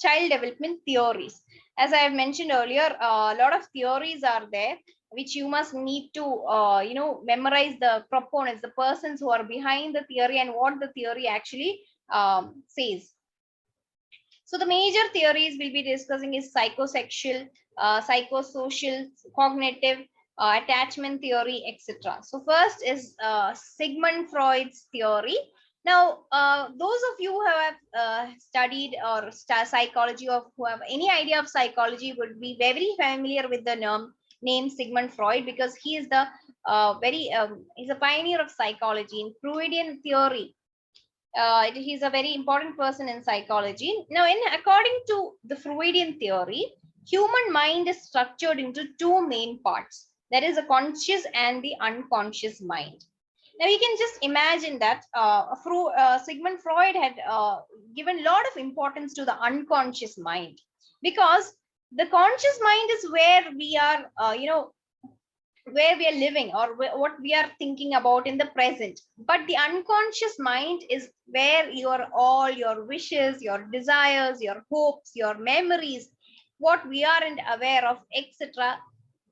child development theories. As I have mentioned earlier, a lot of theories are there which you must need to memorize the proponents, the persons who are behind the theory and what the theory actually says. So the major theories we'll be discussing is psychosexual, psychosocial, cognitive, attachment theory, etc. So first is Sigmund Freud's theory. Now, those of you who have studied or psychology, or who have any idea of psychology, would be very familiar with the name Sigmund Freud, because he is the he's a pioneer of psychology in Freudian theory. He's a very important person in psychology. Now, according to the Freudian theory, human mind is structured into two main parts. That is, a conscious and the unconscious mind. Now, you can just imagine that Sigmund Freud had given a lot of importance to the unconscious mind, because the conscious mind is where we are, where we are living, or what we are thinking about in the present. But the unconscious mind is where all your wishes, your desires, your hopes, your memories, what we aren't aware of, etc.,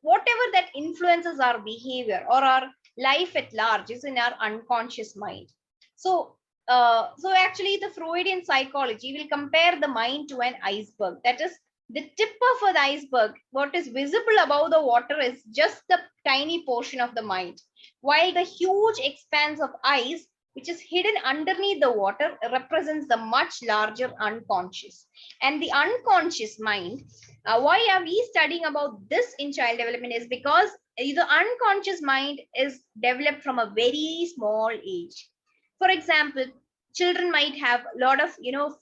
whatever that influences our behavior or our life at large, is in our unconscious mind. So actually the Freudian psychology will compare the mind to an iceberg. That is, the tip of the iceberg, what is visible above the water, is just the tiny portion of the mind, while the huge expanse of ice which is hidden underneath the water represents the much larger unconscious. And the unconscious mind, why are we studying about this in child development, is because the unconscious mind is developed from a very small age. For example, children might have a lot of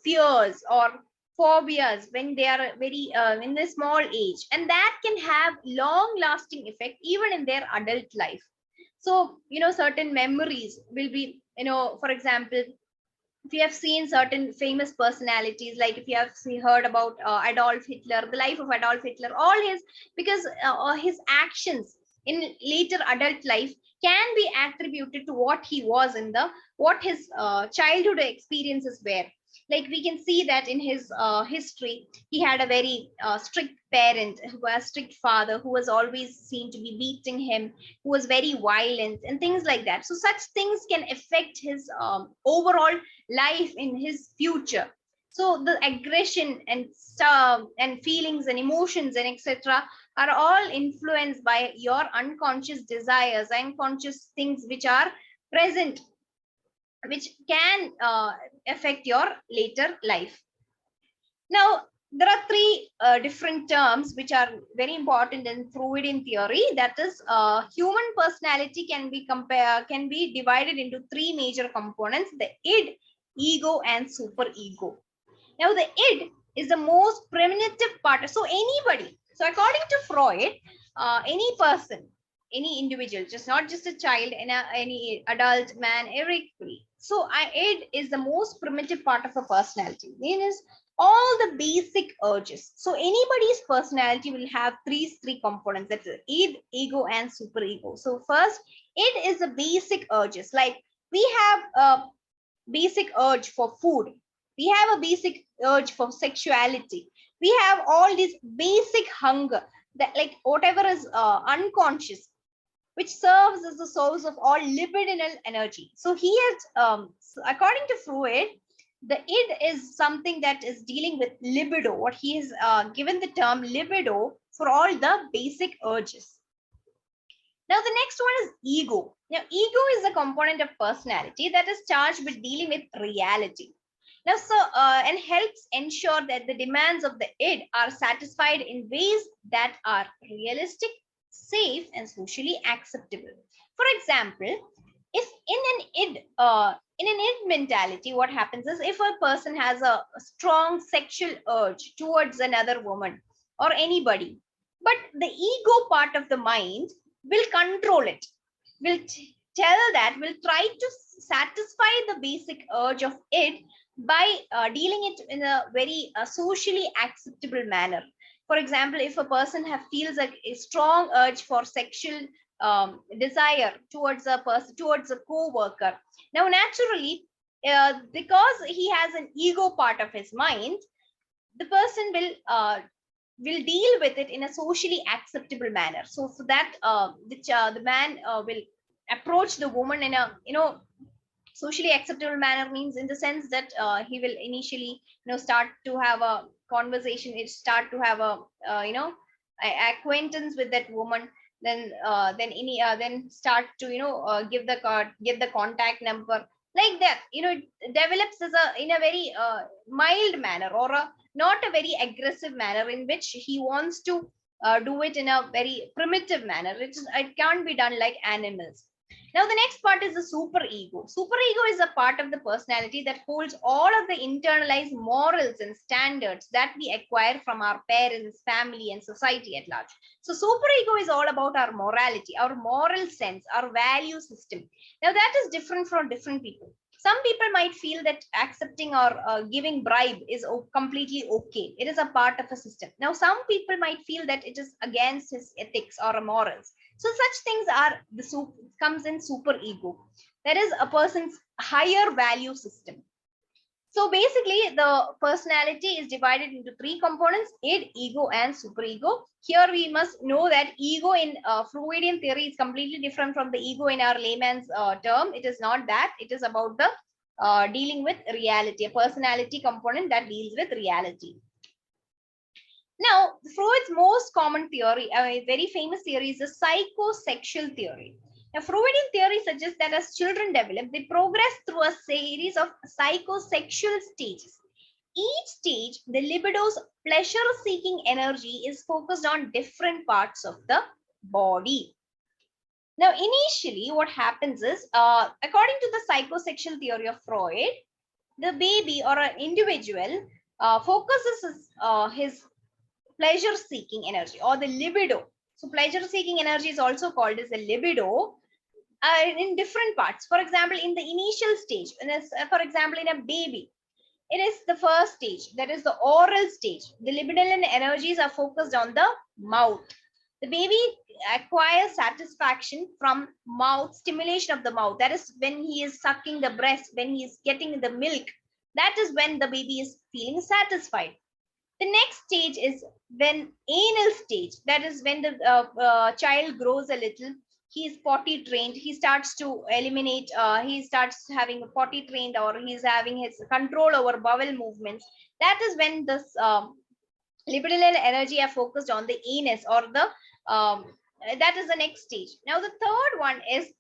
fears or phobias when they are very in a small age, and that can have long lasting effect even in their adult life. So certain memories will be, for example, if you have seen certain famous personalities, like if you have heard about Adolf Hitler, the life of Adolf Hitler, all his, because his actions in later adult life can be attributed to what he was in the, what his childhood experiences were. Like we can see that in his history, he had a very strict parent, who was a strict father, who was always seen to be beating him, who was very violent and things like that. So such things can affect his overall life in his future. So the aggression and stuff and feelings and emotions and etc. are all influenced by your unconscious desires, unconscious things which are present, which can affect your later life. Now, there are three different terms which are very important in Freudian theory. That is, human personality can be divided into three major components: the id, ego, and superego. Now, the id is the most primitive part. So anybody, so according to Freud, any person, any individual, just not just a child, and any adult man, everybody. So id is the most primitive part of a personality. Means all the basic urges. So anybody's personality will have three components. That's id, ego, and superego. So first, id is the basic urges. Like we have a basic urge for food, we have a basic urge for sexuality, we have all this basic hunger, that like whatever is unconscious, which serves as the source of all libidinal energy. So he has, according to Freud, the id is something that is dealing with libido. What he has given the term libido for all the basic urges. Now, the next one is ego. Now, ego is a component of personality that is charged with dealing with reality. Now, and helps ensure that the demands of the id are satisfied in ways that are realistic, safe, and socially acceptable. For example, if in an id mentality, what happens is, if a person has a strong sexual urge towards another woman or anybody, but the ego part of the mind will control it, will tell that, will try to satisfy the basic urge of it by dealing it in a very socially acceptable manner. For example, if a person feels like a strong urge for sexual desire towards a person, towards a co-worker, now naturally, because he has an ego part of his mind, the person will deal with it in a socially acceptable manner. So for that, the man will approach the woman in a, socially acceptable manner, means in the sense that he will initially, start to have a conversation, it start to have a, acquaintance with that woman, then start to, give the card, get the contact number, like that, it develops as a, in a very mild manner, or a not a very aggressive manner, in which he wants to do it in a very primitive manner. It can't be done like animals. Now, the next part is the super ego. Super ego is a part of the personality that holds all of the internalized morals and standards that we acquire from our parents, family, and society at large. So, super ego is all about our morality, our moral sense, our value system. Now, that is different from different people. Some people might feel that accepting or giving bribe is completely okay. It is a part of a system. Now, some people might feel that it is against his ethics or morals. So such things are the comes in super ego. That is a person's higher value system. So basically, the personality is divided into three components: id, ego, and superego. Here we must know that ego in Freudian theory is completely different from the ego in our layman's term. It is not that. It is about the dealing with reality, a personality component that deals with reality. Now, Freud's most common theory, a very famous theory, is the psychosexual theory. Now, Freudian theory suggests that as children develop, they progress through a series of psychosexual stages. Each stage, the libido's pleasure-seeking energy is focused on different parts of the body. Now, initially, what happens is, according to the psychosexual theory of Freud, the baby or an individual focuses his pleasure seeking energy or the libido. So pleasure seeking energy is also called as the libido in different parts. For example, in the initial stage, for example, in a baby, it is the first stage, that is the oral stage. The libidinal energies are focused on the mouth. The baby acquires satisfaction from mouth, stimulation of the mouth. That is when he is sucking the breast, when he is getting the milk. That is when the baby is feeling satisfied. The next stage is when anal stage. That is when the child grows a little. He is potty trained. He starts to eliminate. He starts having a potty trained, or he is having his control over bowel movements. That is when this libidinal energy are focused on the anus, or the that is the next stage. Now the third one is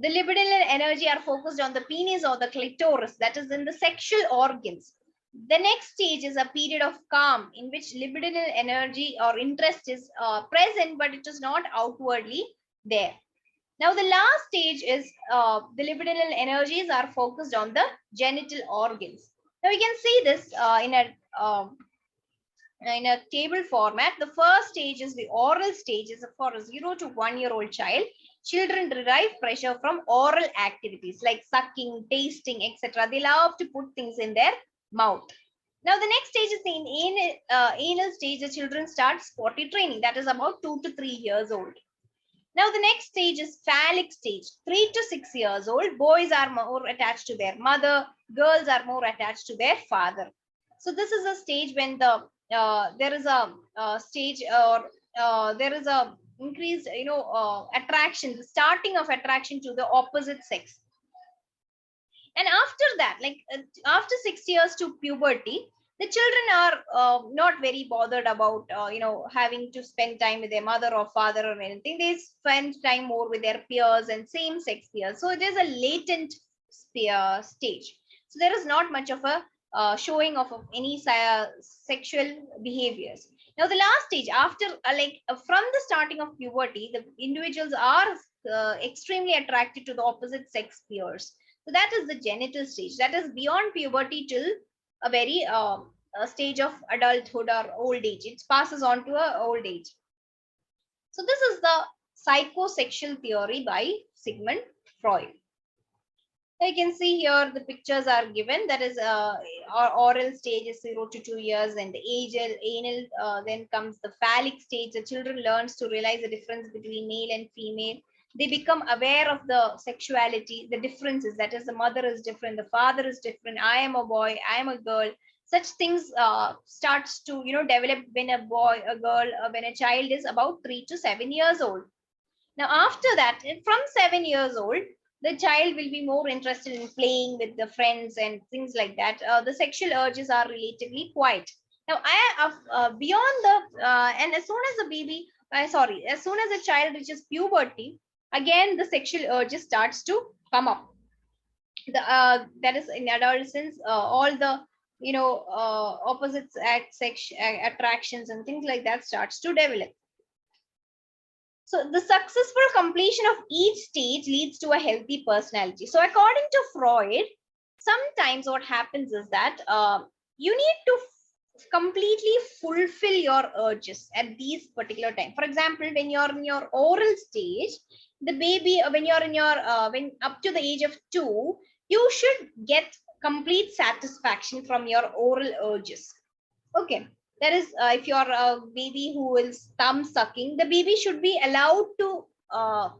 the libidinal energy are focused on the penis or the clitoris, that is in the sexual organs. The next stage is a period of calm in which libidinal energy or interest is present, but it is not outwardly there. Now, the last stage is the libidinal energies are focused on the genital organs. Now, we can see this in a table format. The first stage is the oral stage, is for a 0 to 1 year old child. Children derive pleasure from oral activities like sucking, tasting, etc. They love to put things in their mouth. Now, the next stage is the anal stage. The children start potty training. That is about 2 to 3 years old. Now, the next stage is phallic stage. 3 to 6 years old. Boys are more attached to their mother. Girls are more attached to their father. So, this is a stage when there is a stage, or there is a increased, attraction, the starting of attraction to the opposite sex. And after that, like after 6 years to puberty, the children are not very bothered about having to spend time with their mother or father or anything. They spend time more with their peers and same sex peers. So it is a latent stage. So there is not much of a showing of any sexual behaviors. Now the last stage, after from the starting of puberty, the individuals are extremely attracted to the opposite sex peers. So that is the genital stage. That is beyond puberty till a very a stage of adulthood or old age. It passes on to a old age. So this is the psychosexual theory by Sigmund Freud. You can see here the pictures are given. That is our oral stage is 0 to 2 years, and the anal then comes the phallic stage. The children learns to realize the difference between male and female. They become aware of the sexuality, the differences. That is, the mother is different, the father is different. I am a boy, I am a girl. Such things starts to develop when a boy, a girl, when a child is about 3 to 7 years old. Now after that, from 7 years old, the child will be more interested in playing with the friends and things like that. The sexual urges are relatively quiet. Now beyond the and as soon as the baby sorry, as soon as a child reaches puberty, again the sexual urges starts to come up. That is in adolescence, all the opposites act sex attractions and things like that starts to develop. So the successful completion of each stage leads to a healthy personality. So according to Freud, sometimes what happens is that you need to completely fulfill your urges at these particular time. For example, when you're in your oral stage, the baby, when you're in your when up to the age of 2, you should get complete satisfaction from your oral urges. Okay, that is, if you're a baby who is thumb sucking, the baby should be allowed to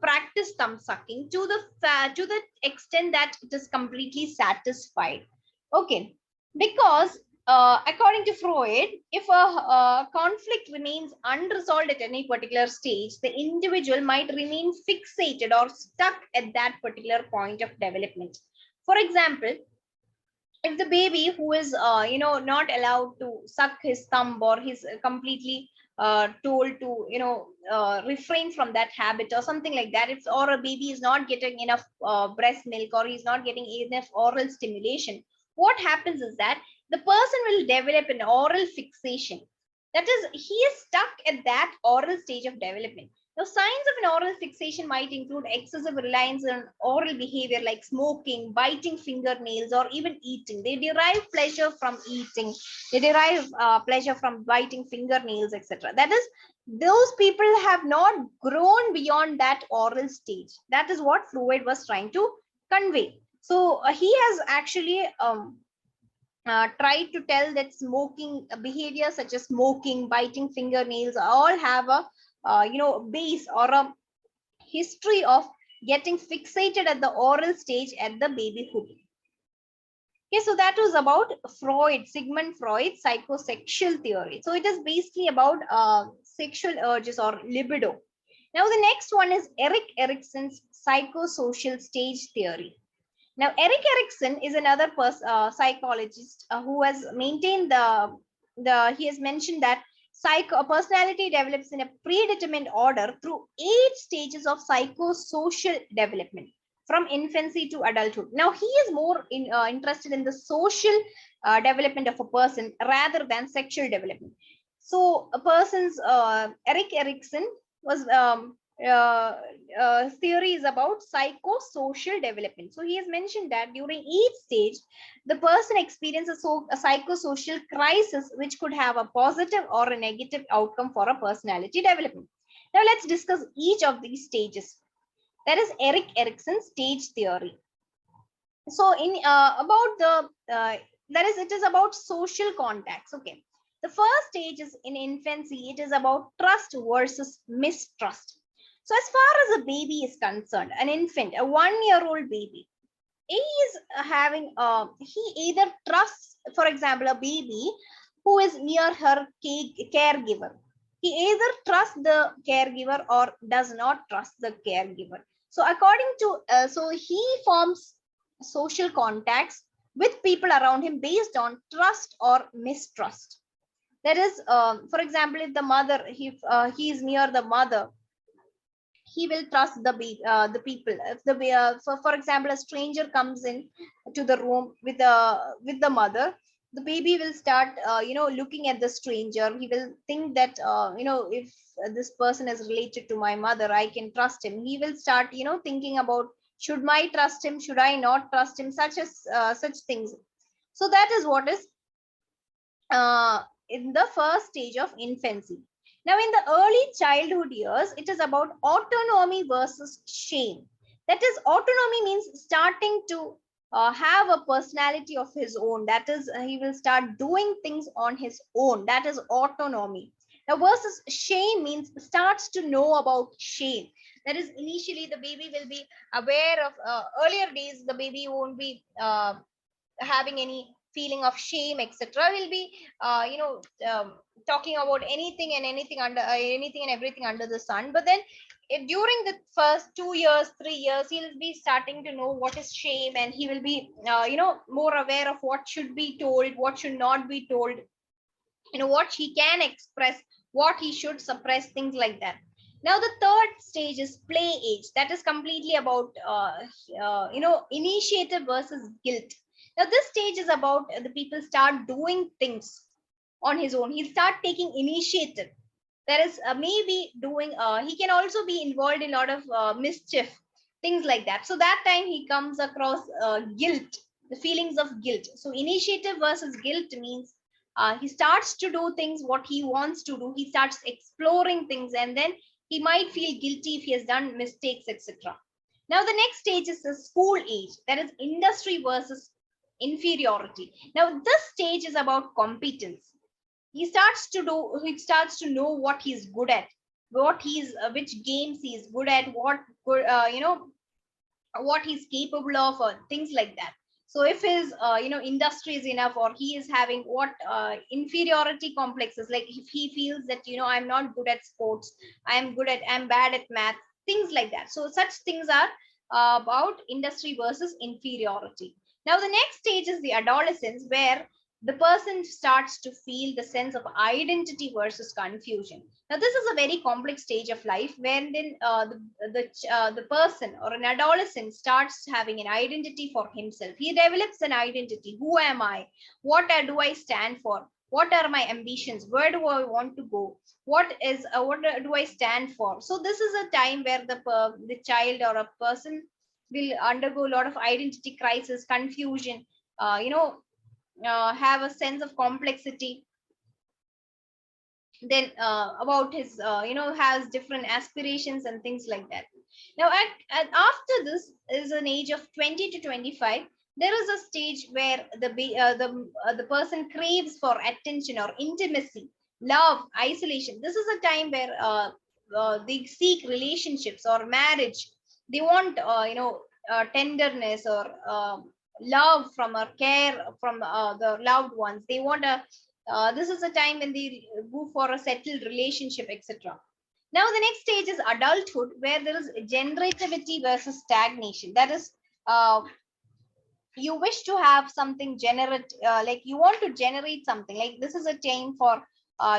practice thumb sucking to the extent that it is completely satisfied. Okay, because according to Freud, if a conflict remains unresolved at any particular stage, the individual might remain fixated or stuck at that particular point of development. For example, if the baby who is not allowed to suck his thumb, or he's completely told to refrain from that habit or something like that, if or a baby is not getting enough breast milk, or he's not getting enough oral stimulation, what happens is that the person will develop an oral fixation. That is, he is stuck at that oral stage of development. Now, signs of an oral fixation might include excessive reliance on oral behavior like smoking, biting fingernails, or even eating. They derive pleasure from eating. They derive pleasure from biting fingernails, etc. That is, those people have not grown beyond that oral stage. That is what Freud was trying to convey. So he has actually tried to tell that smoking behavior such as smoking, biting fingernails, all have a base or a history of getting fixated at the oral stage at the babyhood. Okay, so that was about Freud, Sigmund Freud's psychosexual theory. So it is basically about sexual urges or libido. Now the next one is Erik Erikson's psychosocial stage theory. Now, Erik Erikson is another psychologist who has maintained he has mentioned that personality develops in a predetermined order through 8 stages of psychosocial development from infancy to adulthood. Now, he is more interested in the social development of a person rather than sexual development. So, a person's Erik Erikson was theory is about psychosocial development. So he has mentioned that during each stage, the person experiences a psychosocial crisis, which could have a positive or a negative outcome for a personality development. Now let's discuss each of these stages. That is Erik Erikson's stage theory. So in about the it is about social contacts. Okay, the first stage is in infancy. It is about trust versus mistrust. So as far as a baby is concerned, an infant, a 1-year-old baby, he is having he either trusts, for example, a baby who is near her caregiver. He either trusts the caregiver or does not trust the caregiver. So according to so he forms social contacts with people around him based on trust or mistrust. That is, for example, if the mother, if he is near the mother, he will trust the people. If the for example, a stranger comes in to the room with the mother, the baby will start looking at the stranger. He will think that if this person is related to my mother, I can trust him. He will start thinking about, should I trust him, should I not trust him, such things. So that is what is in the first stage of infancy. Now, in the early childhood years, it is about autonomy versus shame. That is, autonomy means starting to have a personality of his own. That is, he will start doing things on his own. That is autonomy. Now, versus shame means starts to know about shame. That is, initially the baby will be aware of earlier days, the baby won't be having any feeling of shame, etc. Will be talking about anything and anything under anything and everything under the sun. But then during the first 2 years, 3 years, he'll be starting to know what is shame, and he will be more aware of what should be told, what should not be told, what he can express, what he should suppress, things like that. Now the third stage is play age. That is completely about initiative versus guilt. Now this stage is about the people start doing things on his own. He'll start taking initiative. There is maybe doing he can also be involved in a lot of mischief, things like that. So that time he comes across guilt, the feelings of guilt. So initiative versus guilt means he starts to do things what he wants to do, he starts exploring things, and then he might feel guilty if he has done mistakes, etc. Now the next stage is the school age, that is industry versus inferiority. Now this stage is about competence. He starts to know what he's good at, what he's which games he's good at, what good what he's capable of, or things like that. So if his industry is enough, or he is having what inferiority complexes, like if he feels that I'm not good at sports, I'm bad at math, things like that. So such things are about industry versus inferiority. Now the next stage is the adolescence, where the person starts to feel the sense of identity versus confusion. Now this is a very complex stage of life, when then the person or an adolescent starts having an identity for himself. He develops an identity. Who am I? What do I stand for? What are my ambitions? Where do I want to go? What do I stand for? So this is a time where the child or a person will undergo a lot of identity crisis, confusion, have a sense of complexity, then about his has different aspirations and things like that. Now after this is an age of 20 to 25. There is a stage where the person craves for attention or intimacy, love, isolation. This is a time where they seek relationships or marriage. They want tenderness or love from or care from the loved ones. They want a this is a time when they go for a settled relationship, etc. Now the next stage is adulthood, where there is generativity versus stagnation. That is, you wish to have something generate, like you want to generate something. Like this is a time for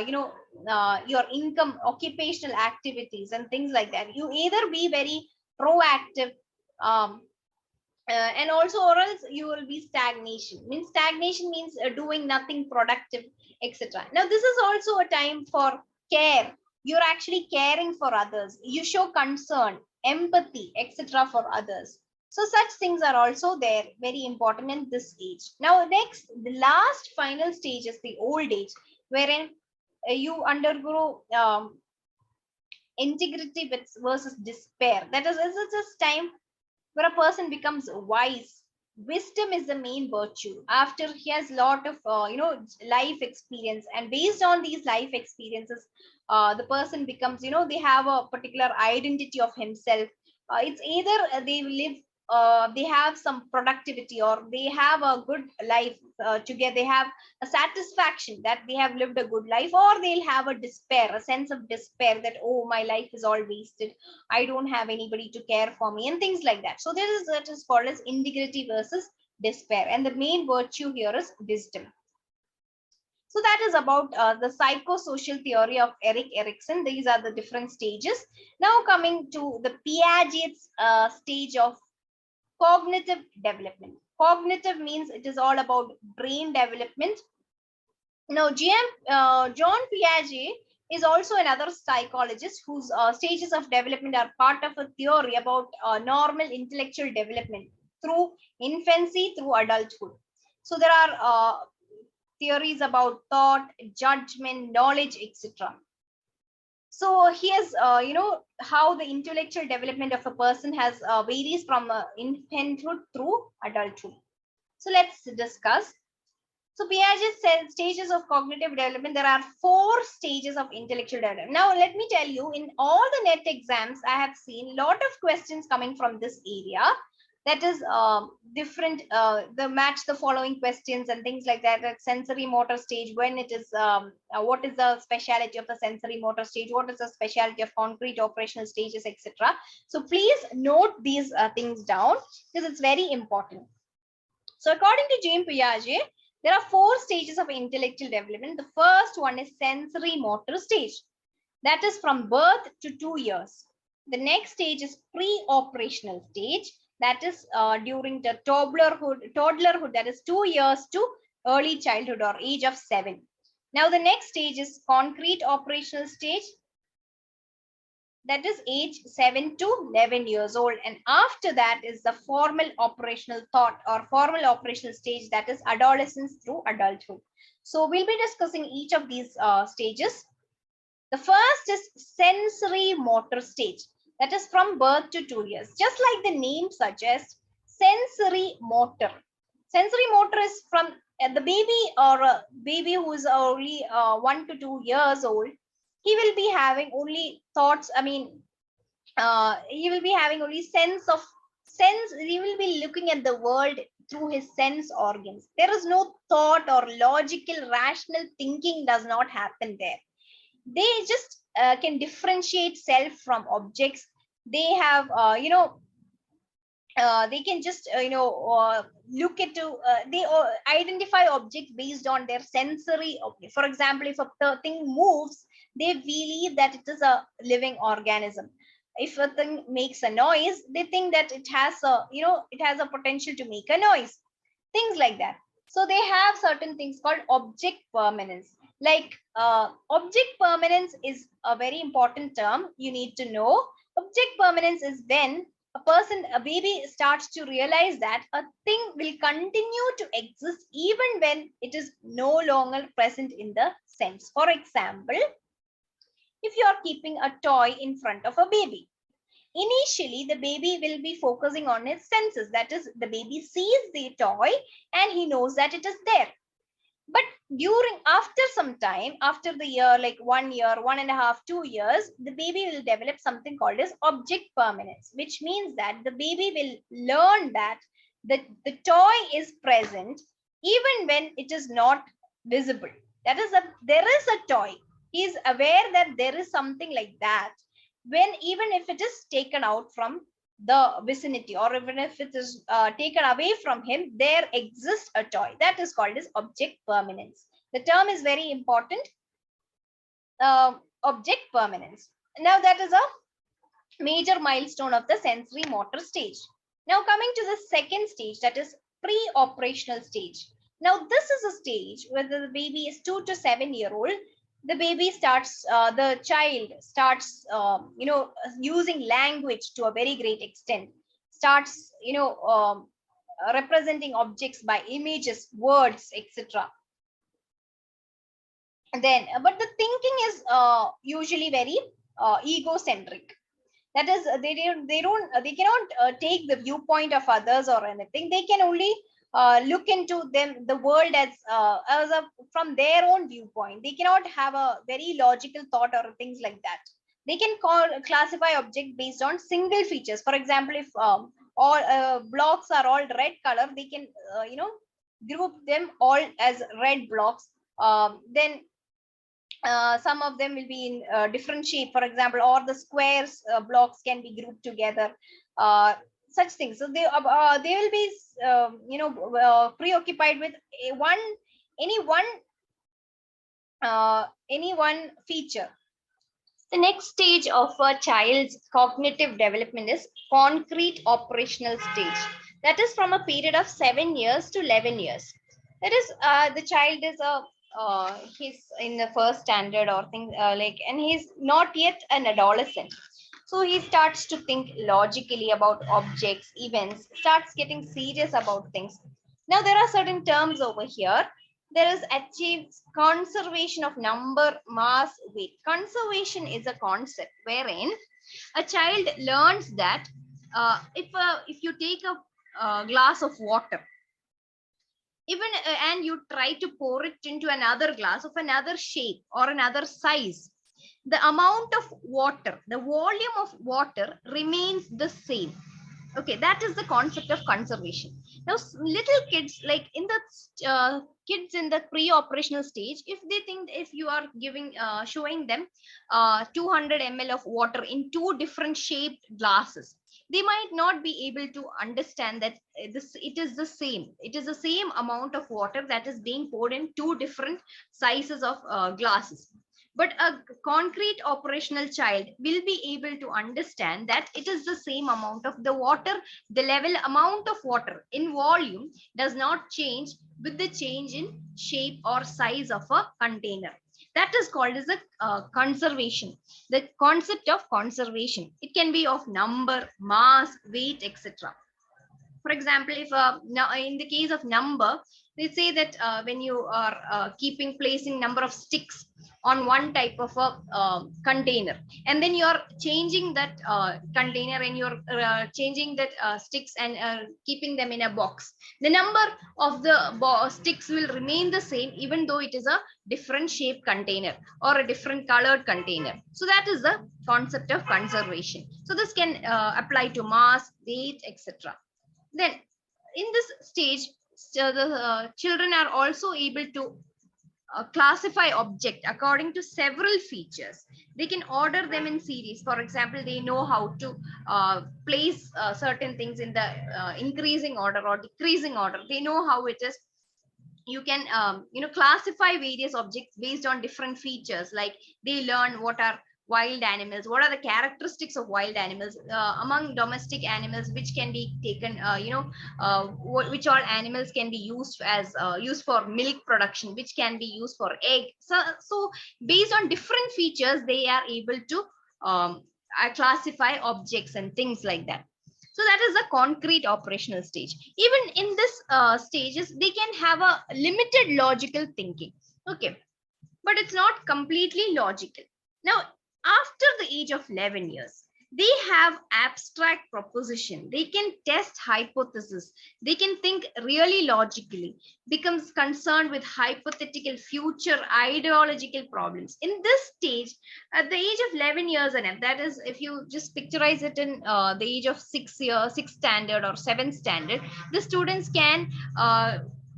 your income, occupational activities, and things like that. You either be very proactive, um, and also, or else you will be stagnation. Means stagnation means doing nothing productive, etc. Now this is also a time for care. You're actually caring for others, you show concern, empathy, etc. for others. So such things are also there, very important in this age. Now next, the last final stage is the old age, wherein you undergo integrity versus despair. That is, it's just time where a person becomes wise. Wisdom is the main virtue after he has a lot of life experience, and based on these life experiences, the person becomes, they have a particular identity of himself. It's either they live, they have some productivity, or they have a good life together. They have a satisfaction that they have lived a good life, or they'll have a despair, a sense of despair that, oh, my life is all wasted, I don't have anybody to care for me, and things like that. So this is that is called as integrity versus despair, and the main virtue here is wisdom. So that is about the psychosocial theory of Erik Erikson. These are the different stages. Now coming to the Piaget's stage of cognitive development. Cognitive means it is all about brain development. Now, John Piaget is also another psychologist whose stages of development are part of a theory about normal intellectual development through infancy through adulthood. So there are theories about thought, judgment, knowledge, etc. So here's how the intellectual development of a person has varies from infanthood through adulthood. So let's discuss. So Piaget says stages of cognitive development. There are 4 stages of intellectual development. Now let me tell you, in all the net exams I have seen lot of questions coming from this area. that is different, the match the following questions and things like that. At sensory motor stage, when it is what is the speciality of the sensory motor stage, what is the speciality of concrete operational stages, etc. So please note these things down, because it's very important. So according to Jean Piaget, there are 4 stages of intellectual development. The first one is sensory motor stage, that is from birth to 2 years. The next stage is pre-operational stage, that is during the toddlerhood, that is 2 years to early childhood or age of 7. Now the next stage is concrete operational stage, that is age 7 to 11 years old, and after that is the formal operational thought or formal operational stage, that is adolescence through adulthood. So we'll be discussing each of these stages. The first is sensory motor stage, that is from birth to 2 years. Just like the name suggests, sensory motor. Sensory motor is from the baby, or a baby who is only 1 to 2 years old. He will be having only thoughts. I mean, he will be having only sense. He will be looking at the world through his sense organs. There is no thought or logical, rational thinking does not happen there. They just can differentiate self from objects. They have they can just look into they identify objects based on their sensory. For example, if a thing moves, they believe that it is a living organism. If a thing makes a noise, they think that it has a potential to make a noise, things like that. So they have certain things called object permanence. Like object permanence is a very important term you need to know. Object permanence is when a baby starts to realize that a thing will continue to exist even when it is no longer present in the sense. For example, if you are keeping a toy in front of a baby, initially the baby will be focusing on his senses. That is, the baby sees the toy and he knows that it is there. But after some time, after the year, like 1 year, 1.5, 2 years, the baby will develop something called as object permanence, which means that the baby will learn that the toy is present even when it is not visible. That is, there is a toy. He is aware that there is something like that, when even if it is taken out from the vicinity, or even if it is taken away from him, there exists a toy. That is called as object permanence. The term is very important. Object permanence. Now that is a major milestone of the sensory motor stage. Now coming to the second stage, that is pre-operational stage. Now this is a stage where the baby is 2 to 7 year old. The baby starts, the child starts, using language to a very great extent, starts, representing objects by images, words, etc. Then, but the thinking is usually very egocentric. That is, they cannot take the viewpoint of others or anything. They can only look into the world as from their own viewpoint. They cannot have a very logical thought or things like that. They can classify object based on single features. For example, if all blocks are all red color, they can group them all as red blocks. Then some of them will be in different shape, for example, or the squares blocks can be grouped together, such things. So they will be preoccupied with any one feature. The next stage of a child's cognitive development is concrete operational stage. That is from a period of 7 years to 11 years. That is, the child is he's in the first standard or thing and he's not yet an adolescent. So he starts to think logically about objects, events, starts getting serious about things. Now there are certain terms over here. There is achieved conservation of number, mass, weight. Conservation is a concept wherein a child learns that if you take a glass of water, even and you try to pour it into another glass of another shape or another size, the amount of water, the volume of water remains the same. Okay, that is the concept of conservation. Now little kids, like in the kids in the pre-operational stage, if they think, if you are giving showing them 200 ml of water in two different shaped glasses, they might not be able to understand that this it is the same amount of water that is being poured in two different sizes of glasses. But a concrete operational child will be able to understand that it is the same amount of the water. The level amount of water in volume does not change with the change in shape or size of a container. That is called as a conservation. The concept of conservation, it can be of number, mass, weight, etc. For example, if in the case of number, they say that when you are keeping placing number of sticks on one type of a container, and then you're changing that container, and you're changing that sticks and keeping them in a box, the number of the sticks will remain the same even though it is a different shaped container or a different colored container. So that is the concept of conservation. So this can apply to mass, weight, etc. Then in this stage, the children are also able to classify object according to several features. They can order them in series. For example, they know how to place certain things in the increasing order or decreasing order. They know how it is. You can classify various objects based on different features, like they learn what are wild animals, what are the characteristics of wild animals, among domestic animals, which can be taken, which all animals can be used for milk production, which can be used for egg. So based on different features, they are able to classify objects and things like that. So that is the concrete operational stage. Even in this stages, they can have a limited logical thinking. Okay, but it's not completely logical. Now, after the age of 11 years, they have abstract proposition. They can test hypothesis. They can think really logically, becomes concerned with hypothetical future ideological problems. In this stage, at the age of 11 years and up, that is, if you just picturize it in the age of 6 years, 6th standard or 7th standard, the students can,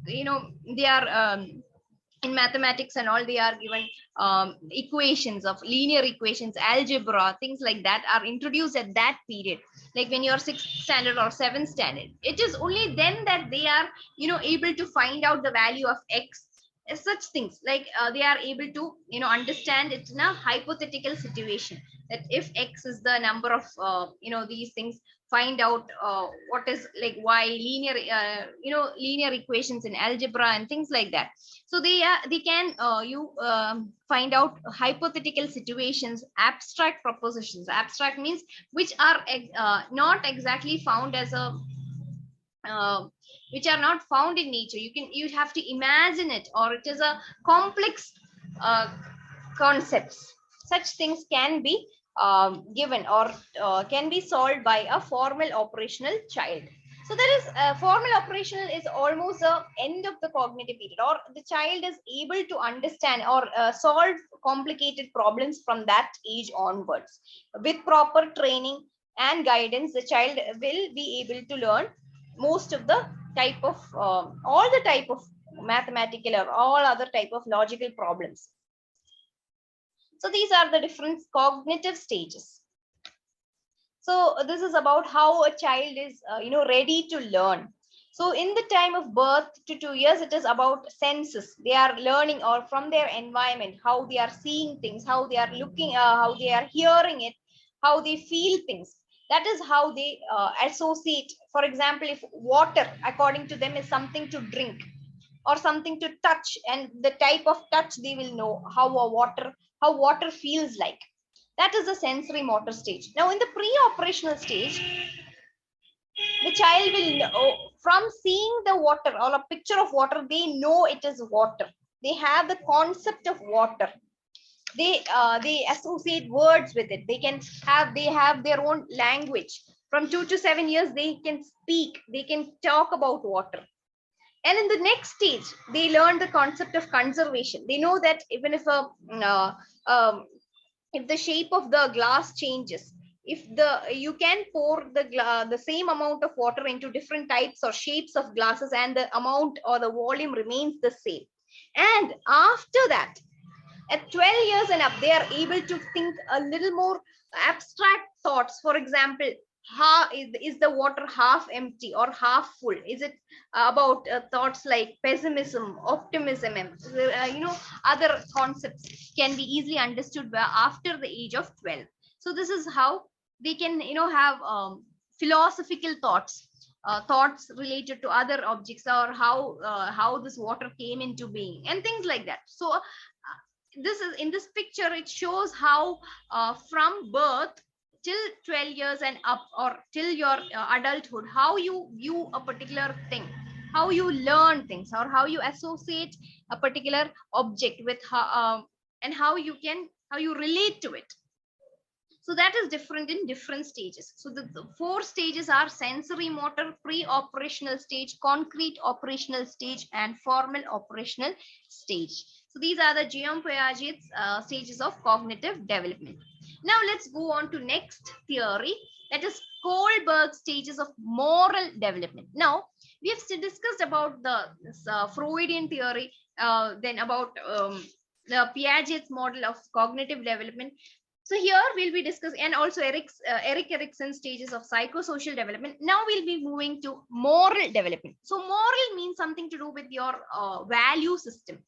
they are in mathematics and all, they are given equations of linear equations, algebra, things like that are introduced at that period. Like when you're 6th standard or 7th standard, it is only then that they are able to find out the value of x. Such things, like they are able to understand it in a hypothetical situation, that if x is the number of these things, find out what is like y, linear linear equations in algebra and things like that. So they can you find out hypothetical situations, abstract propositions. Abstract means which are not exactly found as a uh, which are not found in nature. You have to imagine it, or it is a complex uh, concepts. Such things can be given, or can be solved by a formal operational child. So there is formal operational is almost the end of the cognitive period, or the child is able to understand or solve complicated problems from that age onwards. With proper training and guidance, the child will be able to learn most of the type of all the type of mathematical or all other type of logical problems. So these are the different cognitive stages. So this is about how a child is, ready to learn. So in the time of birth to 2 years, it is about senses. They are learning, or from their environment, how they are seeing things, how they are looking, how they are hearing it, how they feel things. That is how they associate. For example, if water, according to them, is something to drink or something to touch, and the type of touch, they will know how water feels like. That is the sensory motor stage. Now in the pre-operational stage, the child will know, from seeing the water or a picture of water, they know it is water. They have the concept of water. They associate words with it. They have their own language. From 2 to 7 years, they can speak, they can talk about water. And in the next stage, they learn the concept of conservation. They know that even if a um, if the shape of the glass changes, if you can pour the same amount of water into different types or shapes of glasses, and the amount or the volume remains the same. And after that, at 12 years and up, they are able to think a little more abstract thoughts. For example, is the water half empty or half full? Is it about thoughts like pessimism, optimism, and other concepts can be easily understood after the age of 12. So this is how they can have philosophical thoughts, thoughts related to other objects, or how this water came into being and things like that. So this is in this picture, it shows how from birth till 12 years and up, or till your adulthood, how you view a particular thing, how you learn things, or how you associate a particular object with and how you relate to it. So that is different in different stages. So the four stages are sensory motor, pre-operational stage, concrete operational stage, and formal operational stage. So these are the Guillaume Piaget's stages of cognitive development. Now let's go on to next theory, that is Kohlberg stages of moral development. Now we have discussed about the Freudian theory, then about the Piaget's model of cognitive development. So here we'll be discussing, and also Erik Erikson's stages of psychosocial development. Now we'll be moving to moral development. So moral means something to do with your value system,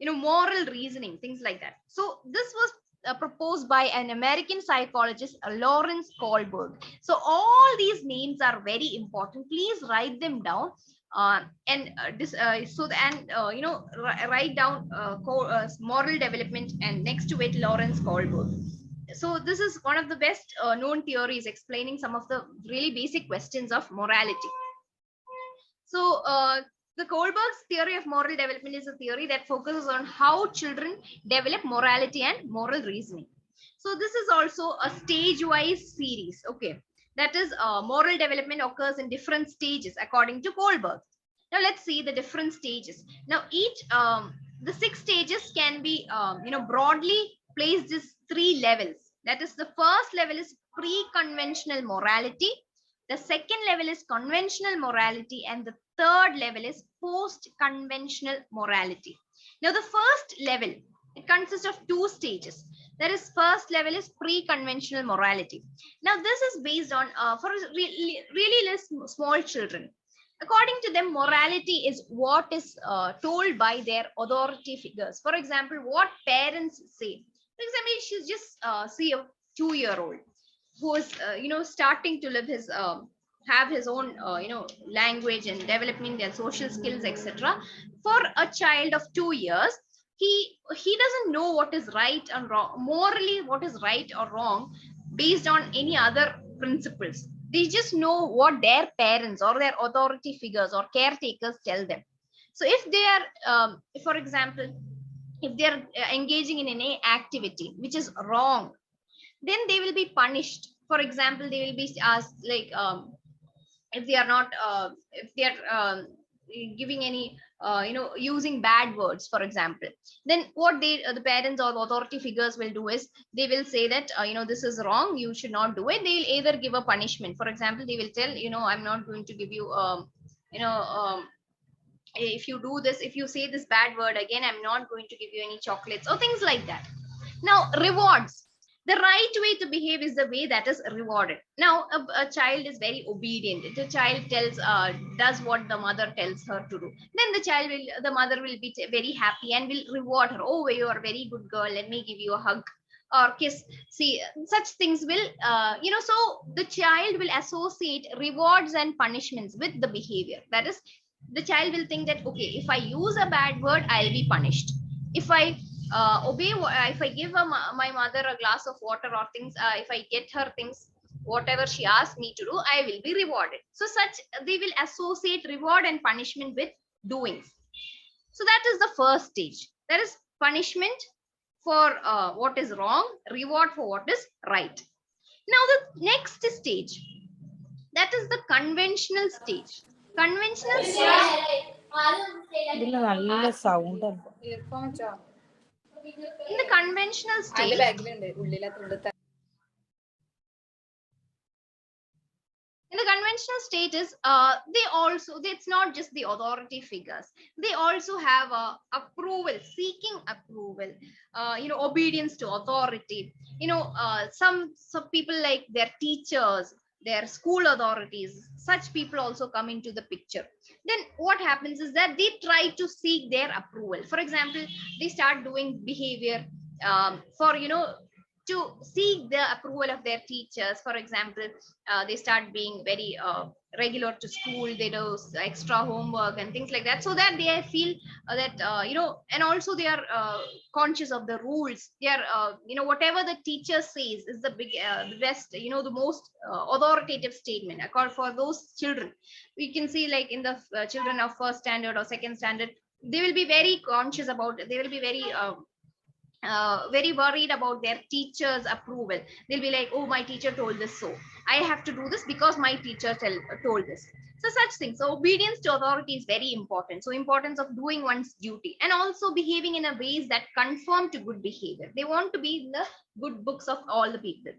moral reasoning, things like that. So this was proposed by an American psychologist, Lawrence Kohlberg. So all these names are very important. Please write them down. Write down moral development, and next to it Lawrence Kohlberg. So this is one of the best known theories explaining some of the really basic questions of morality. So the Kohlberg's theory of moral development is a theory that focuses on how children develop morality and moral reasoning. So this is also a stage-wise series. Okay, that is moral development occurs in different stages according to Kohlberg. Now let's see the different stages. Now each the 6 stages can be broadly placed as 3 levels. That is, the first level is pre-conventional morality, the second level is conventional morality, and the third level is post-conventional morality. Now the first level, it consists of 2 stages. That is, first level is pre-conventional morality. Now this is based on for really less small children. According to them, morality is what is told by their authority figures. For example, what parents say. For example, you should just see a 2-year-old who is starting to live his have his own language and developing their social skills, etc. For a child of 2 years, he doesn't know what is right and wrong, morally what is right or wrong based on any other principles. They just know what their parents or their authority figures or caretakers tell them. So if they are for example, if they are engaging in any activity which is wrong, then they will be punished. For example, they will be asked, like if they are not if they are giving any using bad words, for example, then what the parents or the authority figures will do is they will say that this is wrong, you should not do it. They will either give a punishment. For example, they will tell, I'm not going to give you if you do this, if you say this bad word again, I'm not going to give you any chocolates, or things like that. Now rewards, the right way to behave is the way that is rewarded. Now a child is very obedient. If the child does what the mother tells her to do, then the mother will be very happy and will reward her. Oh, you are a very good girl, let me give you a hug or kiss. See, such things will so the child will associate rewards and punishments with the behavior. That is, the child will think that, okay, if I use a bad word, I'll be punished. If I if I give my mother a glass of water or things, if I get her things, whatever she asked me to do, I will be rewarded. So they will associate reward and punishment with doings. So that is the first stage. That is punishment for what is wrong, reward for what is right. Now the next stage, that is the conventional stage. Conventional stage. In the conventional stage, In the conventional status, it's not just the authority figures. They also have approval, seeking approval, obedience to authority. Some people like their teachers, their school authorities, such people also come into the picture. Then what happens is that they try to seek their approval. For example, they start doing behavior for to seek the approval of their teachers. For example, they start being very regular to school, they do extra homework and things like that, so that they feel that and also they are conscious of the rules. They are whatever the teacher says is the best, the most authoritative statement according for those children. We can see, like, in the children of first standard or second standard, they will be very conscious about it. They will be very worried about their teacher's approval. They'll be like, oh, my teacher told this, so I have to do this because my teacher told this. So such things. So obedience to authority is very important. So importance of doing one's duty and also behaving in a ways that conform to good behavior. They want to be in the good books of all the people.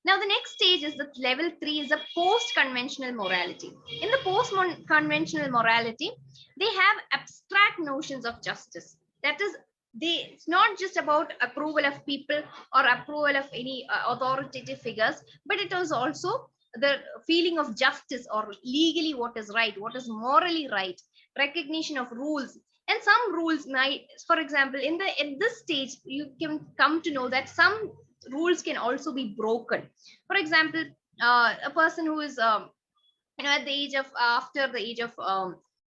Now, the next stage is the level 3 is a post-conventional morality. In the post-conventional morality, they have abstract notions of justice. That is, it's not just about approval of people or approval of any authoritative figures, but it is also the feeling of justice, or legally what is right, what is morally right, recognition of rules. And some rules might, for example, in this stage, you can come to know that some rules can also be broken. For example, a person who is at the age of after the age of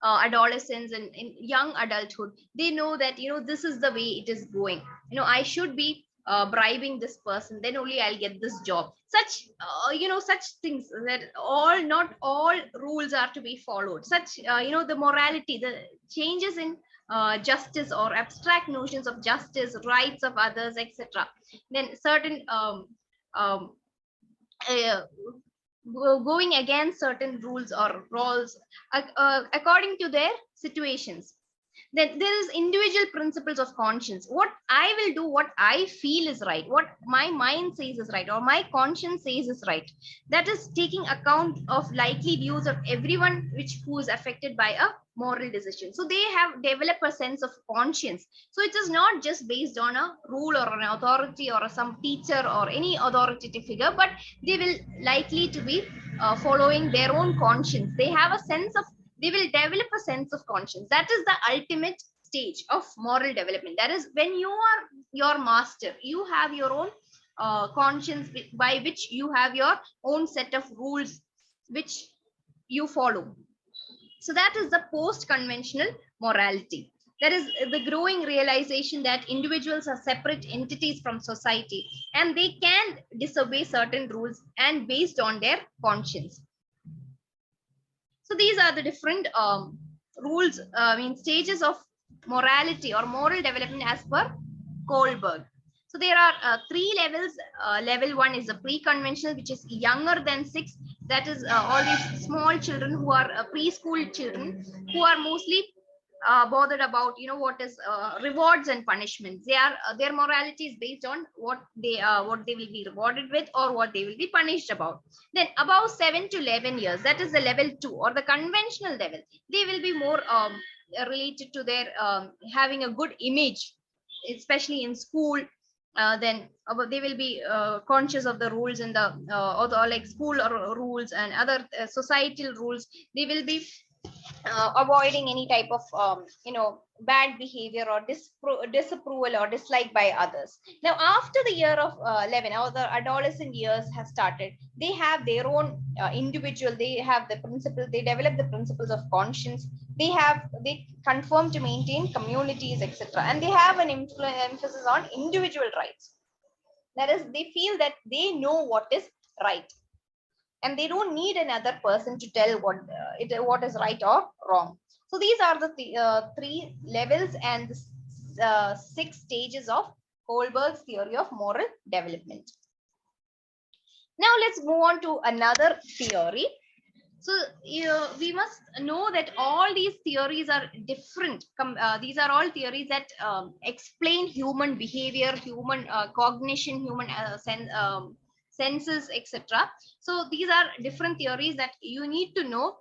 adolescence and in young adulthood, they know that this is the way it is going. I should be bribing this person, then only I'll get this job. Such things, that not all rules are to be followed. Such the morality, the changes in justice or abstract notions of justice, rights of others, etc. Then certain um, uh, going against certain rules or roles according to their situations. Then there is individual principles of conscience. What I will do, what I feel is right, what my mind says is right, or my conscience says is right. That is taking account of likely views of everyone who is affected by a moral decision. So they have developed a sense of conscience. So it is not just based on a rule or an authority or some teacher or any authoritative figure, but they will likely to be following their own conscience. They have a sense of, they will develop a sense of conscience. That is the ultimate stage of moral development. That is when you are your master, you have your own conscience by which you have your own set of rules which you follow. So that is the post-conventional morality. There is the growing realization that individuals are separate entities from society and they can disobey certain rules and based on their conscience. So these are the different rules, stages of morality or moral development as per Kohlberg. So there are 3 levels. Level 1 is a pre-conventional, which is younger than 6. That is all these small children who are preschool children, who are mostly bothered about what is rewards and punishments. Their morality is based on what they will be rewarded with or what they will be punished about. Then above 7 to 11 years, that is the level 2 or the conventional level, they will be more related to their having a good image, especially in school. Then they will be conscious of the rules in the or like school or rules and other societal rules. They will be avoiding any type of bad behavior or disapproval or dislike by others. Now after the year of 11, or the adolescent years have started, they have their own individual, they have the principle, they develop the principles of conscience, they conform to maintain communities, etc., and they have an emphasis on individual rights. That is, they feel that they know what is right and they don't need another person to tell what is right or wrong. So these are the 3 levels and 6 stages of Kohlberg's theory of moral development. Now let's move on to another theory. So we must know that all these theories are different. These are all theories that senses, etc. So these are different theories that you need to know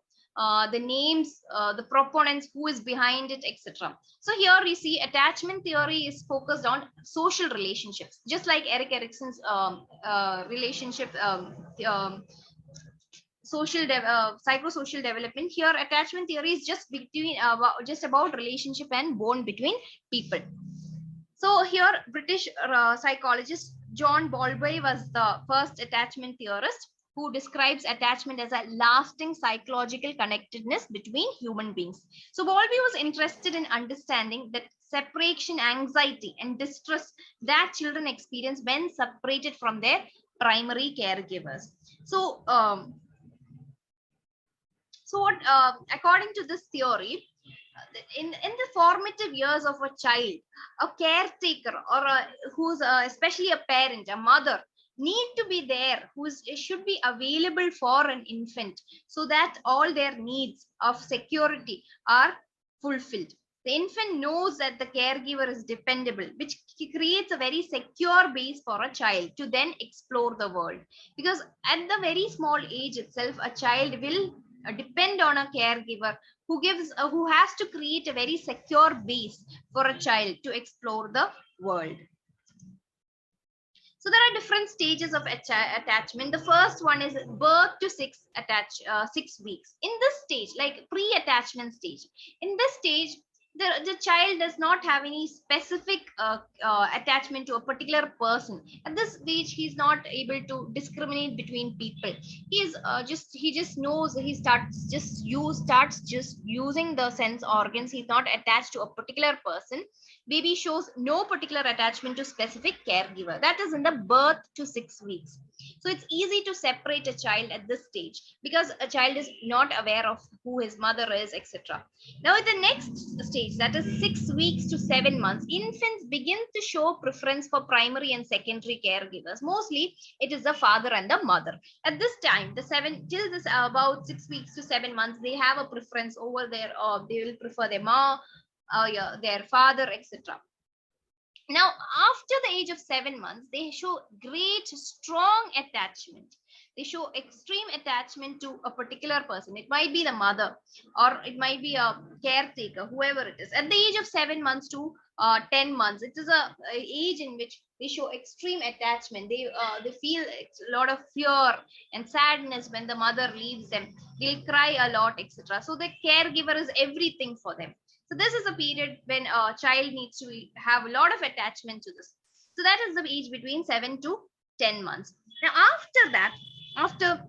the names, the proponents, who is behind it, etc. So here we see attachment theory is focused on social relationships, just like Erik Erikson's relationship, psychosocial development. Here attachment theory is just between just about relationship and bond between people. So here British psychologist John Bowlby was the first attachment theorist who describes attachment as a lasting psychological connectedness between human beings. So Bowlby was interested in understanding that separation anxiety and distress that children experience when separated from their primary caregivers. So according to this theory, in the formative years of a child, a caretaker or who's especially a parent, a mother, need to be there, should be available for an infant so that all their needs of security are fulfilled. The infant knows that the caregiver is dependable, which creates a very secure base for a child to then explore the world. Because at the very small age itself, a child will depend on a caregiver who has to create a very secure base for a child to explore the world. So there are different stages of attachment. The first one is birth to 6 weeks. In this stage, like pre-attachment stage, in this stage, the child does not have any specific attachment to a particular person. At this stage, he's not able to discriminate between people. He just knows, he starts just using the sense organs. He's not attached to a particular person. Baby shows no particular attachment to specific caregiver. That is in the birth to 6 weeks. So it's easy to separate a child at this stage because a child is not aware of who his mother is, etc. Now at the next stage, that is 6 weeks to 7 months, infants begin to show preference for primary and secondary caregivers. Mostly it is the father and the mother. At this time, about 6 weeks to 7 months, they have a preference over their, they will prefer their mom, their father, etc. Now, after the age of 7 months, they show great, strong attachment. They show extreme attachment to a particular person. It might be the mother or it might be a caretaker, whoever it is. At the age of 7 months to 10 months, it is a age in which they show extreme attachment. They feel a lot of fear and sadness when the mother leaves them. They'll cry a lot, etc. So the caregiver is everything for them. So this is a period when a child needs to have a lot of attachment to this. So that is the age between 7 to 10 months. Now after that, after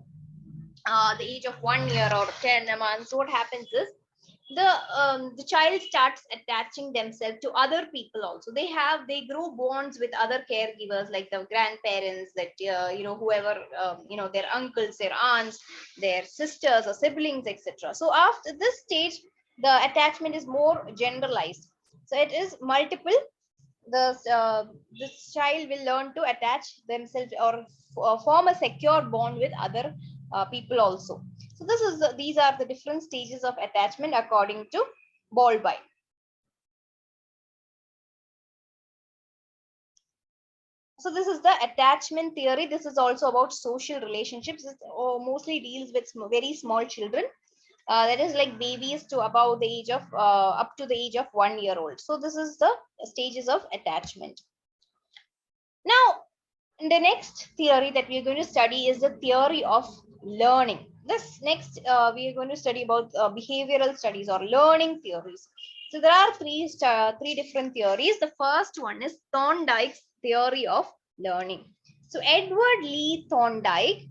the age of 1 year or 10 months, what happens is the child starts attaching themselves to other people also. They grow bonds with other caregivers, like the grandparents, that whoever, their uncles, their aunts, their sisters or siblings, etc. So after this stage, the attachment is more generalized. So it is multiple. This child will learn to attach themselves or form a secure bond with other people also. So these are the different stages of attachment according to Bowlby. So this is the attachment theory. This is also about social relationships. It mostly deals with very small children. That is like babies to above the age of up to the age of 1 year old. So this is the stages of attachment. Now, the next theory that we are going to study is the theory of learning. This next we are going to study about behavioral studies or learning theories. So there are three different theories. The first one is Thorndike's theory of learning. So Edward Lee Thorndike,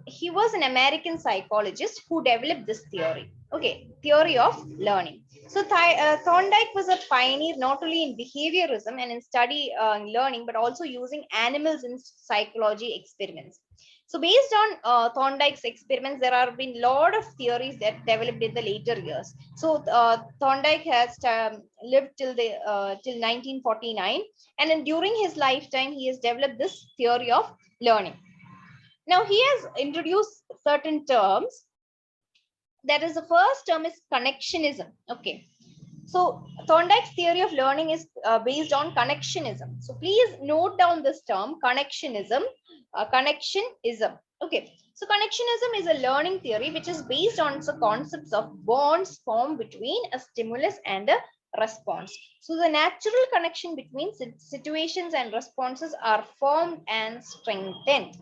he was an American psychologist who developed this theory. Okay, theory of learning. So Thorndike was a pioneer not only in behaviorism and in study learning, but also using animals in psychology experiments. So based on Thorndike's experiments, there have been a lot of theories that developed in the later years. So Thorndike has lived till 1949, and then during his lifetime, he has developed this theory of learning. Now he has introduced certain terms. That is, the first term is connectionism. Okay. So Thorndike's theory of learning is based on connectionism. So please note down this term, connectionism. connectionism. Okay, so connectionism is a learning theory which is based on the concepts of bonds formed between a stimulus and a response. So the natural connection between situations and responses are formed and strengthened.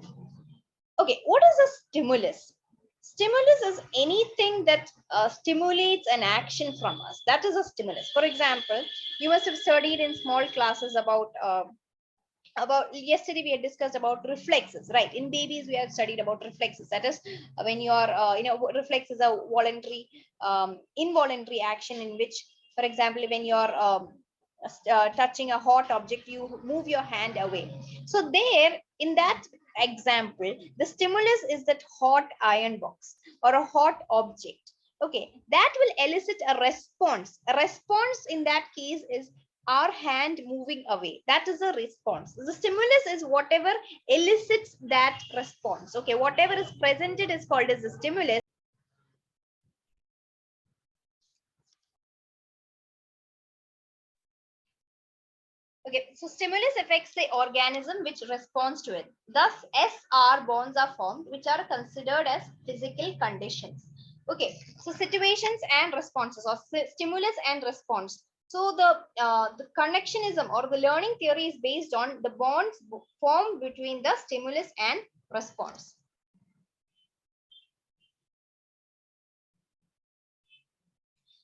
Okay, what is a stimulus? Stimulus is anything that stimulates an action from us. That is a stimulus. For example, you must have studied in small classes about yesterday we had discussed about reflexes, right? In babies we have studied about reflexes. That is when you are reflex is a voluntary involuntary action in which, for example, when you're touching a hot object, you move your hand away. So there, in that example, the stimulus is that hot iron box or a hot object. Okay, that will elicit a response. A response in that case is our hand moving away. That is a response. The stimulus is whatever elicits that response. Okay, whatever is presented is called as a stimulus. Okay, so stimulus affects the organism which responds to it. Thus, SR bonds are formed, which are considered as physical conditions. Okay, so situations and responses, or stimulus and response. So the connectionism or the learning theory is based on the bonds formed between the stimulus and response.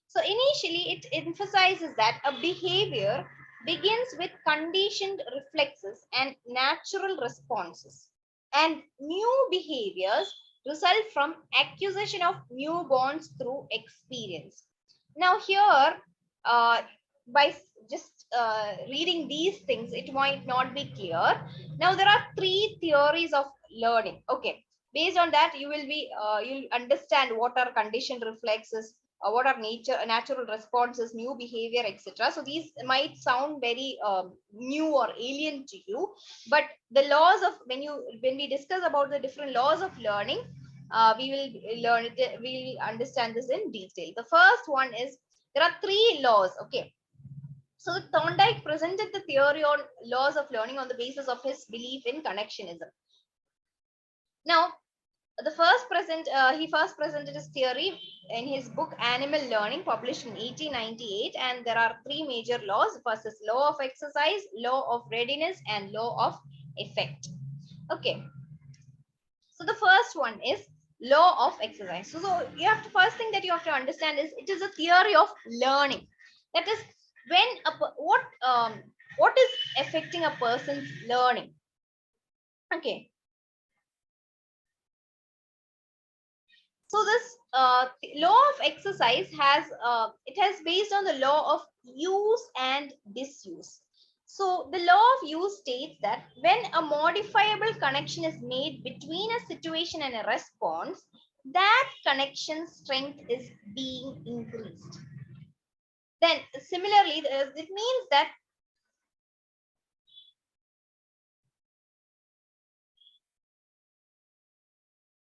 So initially, it emphasizes that a behavior begins with conditioned reflexes and natural responses, and new behaviors result from acquisition of new bonds through experience. Now, here, by just reading these things, it might not be clear. Now, there are three theories of learning. Okay, based on that, you'll understand what are conditioned reflexes, what are natural responses, new behavior, etc. So these might sound very new or alien to you, but the laws of when we discuss about the different laws of learning, we will learn it, we will understand this in detail. The first one is there are three laws. Okay, so Thorndike presented the theory on laws of learning on the basis of his belief in connectionism. Now, he first presented his theory in his book Animal Learning, published in 1898, and there are three major laws. First is law of exercise, law of readiness, and law of effect. Okay, so the first one is law of exercise. So you have to, first thing that you have to understand is it is a theory of learning. That is when what is affecting a person's learning. Okay, so this law of exercise has based on the law of use and disuse. So the law of use states that when a modifiable connection is made between a situation and a response, that connection strength is being increased. Then similarly, it means that,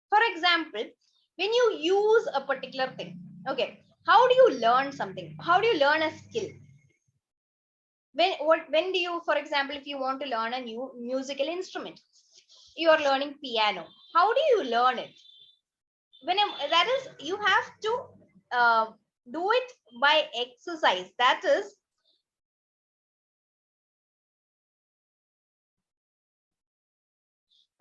for example, when you use a particular thing, okay, how do you learn something? How do you learn a skill? When do you, for example, if you want to learn a new musical instrument, you are learning piano, how do you learn it? That is, you have to do it by exercise. That is,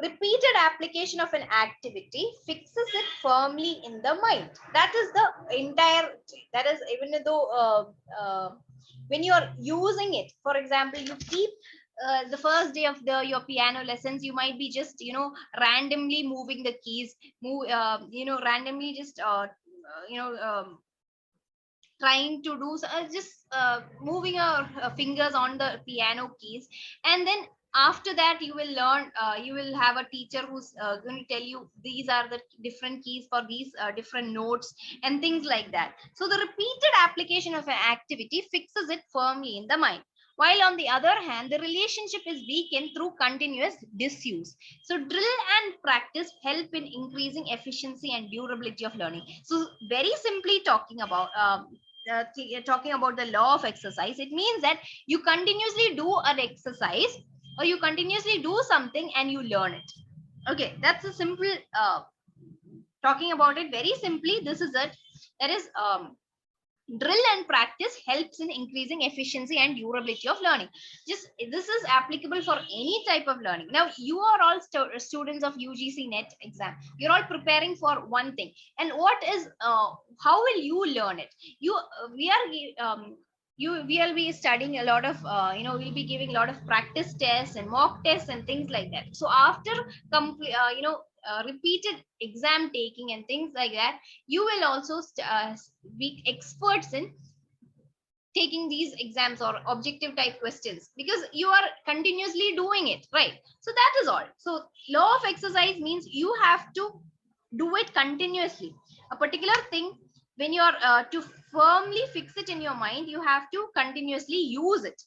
repeated application of an activity fixes it firmly in the mind. That is the entire, that is, even though when you are using it, for example, you keep the first day of your piano lessons, you might be just randomly moving the keys, randomly just trying to do just moving your fingers on the piano keys, and then after that you will learn, you will have a teacher who's going to tell you these are the different keys for these different notes and things like that. So the repeated application of an activity fixes it firmly in the mind, while on the other hand the relationship is weakened through continuous disuse. So drill and practice help in increasing efficiency and durability of learning. So very simply talking about the law of exercise, it means that you continuously do an exercise or you continuously do something and you learn it. Okay, that's a simple talking about it very simply. This is it. That is, drill and practice helps in increasing efficiency and durability of learning. Just this is applicable for any type of learning. Now you are all students of UGC net exam. You're all preparing for one thing, and what is how will you learn it? You we are you will be studying a lot of we'll be giving a lot of practice tests and mock tests and things like that. So after repeated exam taking and things like that, you will also be experts in taking these exams or objective type questions, because you are continuously doing it, right? So that is all. So law of exercise means you have to do it continuously. A particular thing, when you are to firmly fix it in your mind, you have to continuously use it.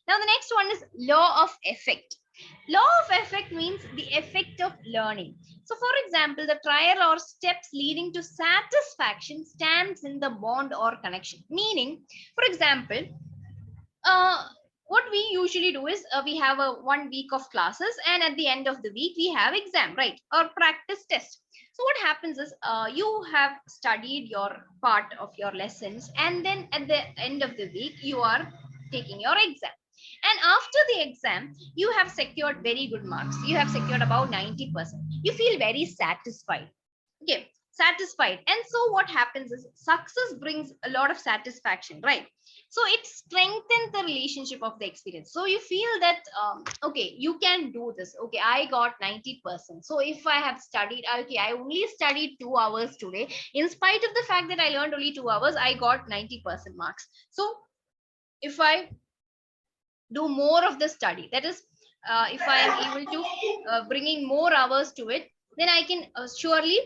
Now the next one is law of effect. Law of effect means the effect of learning. So for example, the trial or steps leading to satisfaction stands in the bond or connection. Meaning, for example, what we usually do is we have a 1 week of classes, and at the end of the week we have exam, right, or practice test. So what happens is you have studied your part of your lessons, and then at the end of the week you are taking your exam. And after the exam, you have secured very good marks. You have secured about 90%. You feel very satisfied. Okay, satisfied. And so what happens is success brings a lot of satisfaction, right? So it strengthens the relationship of the experience. So you feel that okay, you can do this. Okay, I got 90%. So if I have studied, okay, I only studied 2 hours today. In spite of the fact that I learned only 2 hours, I got 90% marks. So if I do more of the study, that is, if I am able to bringing more hours to it, then I can surely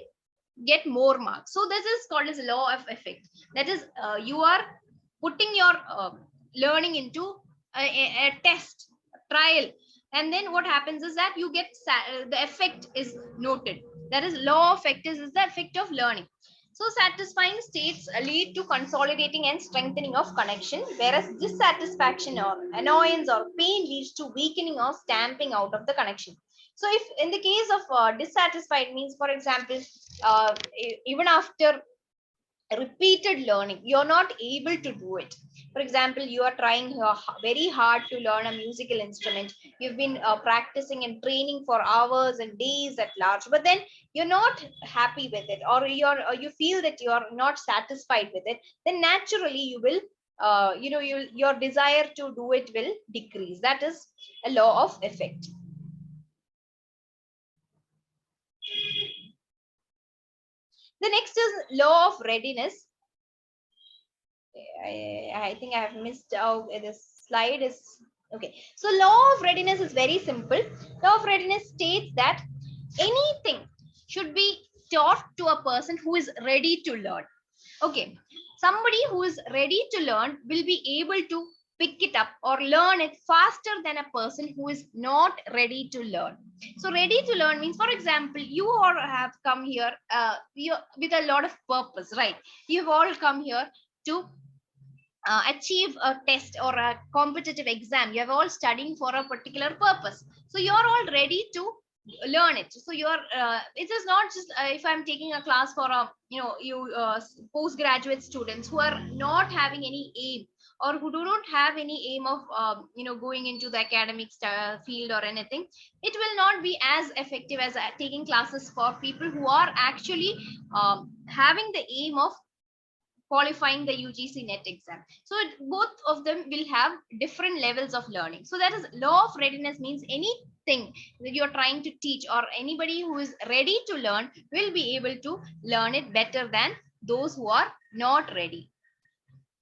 get more marks. So this is called as law of effect. That is, you are putting your learning into a test, a trial, and then what happens is that you get the effect is noted. That is, law of effect is the effect of learning. So satisfying states lead to consolidating and strengthening of connection, whereas dissatisfaction or annoyance or pain leads to weakening or stamping out of the connection. So if in the case of dissatisfied means, for example, even after repeated learning you're not able to do it. For example, you are trying very hard to learn a musical instrument. You've been practicing and training for hours and days at large, but then you're not happy with it, or you feel that you're not satisfied with it. Then naturally you will your desire to do it will decrease. That is a law of effect. The next is law of readiness. I think I have missed out. This slide is okay. So law of readiness is very simple. Law of readiness states that anything should be taught to a person who is ready to learn. Okay, somebody who is ready to learn will be able to pick it up or learn it faster than a person who is not ready to learn. So ready to learn means, for example, you all have come here with a lot of purpose, right? You've all come here to achieve a test or a competitive exam. You are all studying for a particular purpose, so you are all ready to learn it. So you are it is not just if I'm taking a class for a postgraduate students who are not having any aim, or who do not have any aim of going into the academic field or anything. It will not be as effective as taking classes for people who are actually having the aim of qualifying the UGC net exam. So both of them will have different levels of learning. So that is, law of readiness means anything that you're trying to teach, or anybody who is ready to learn will be able to learn it better than those who are not ready.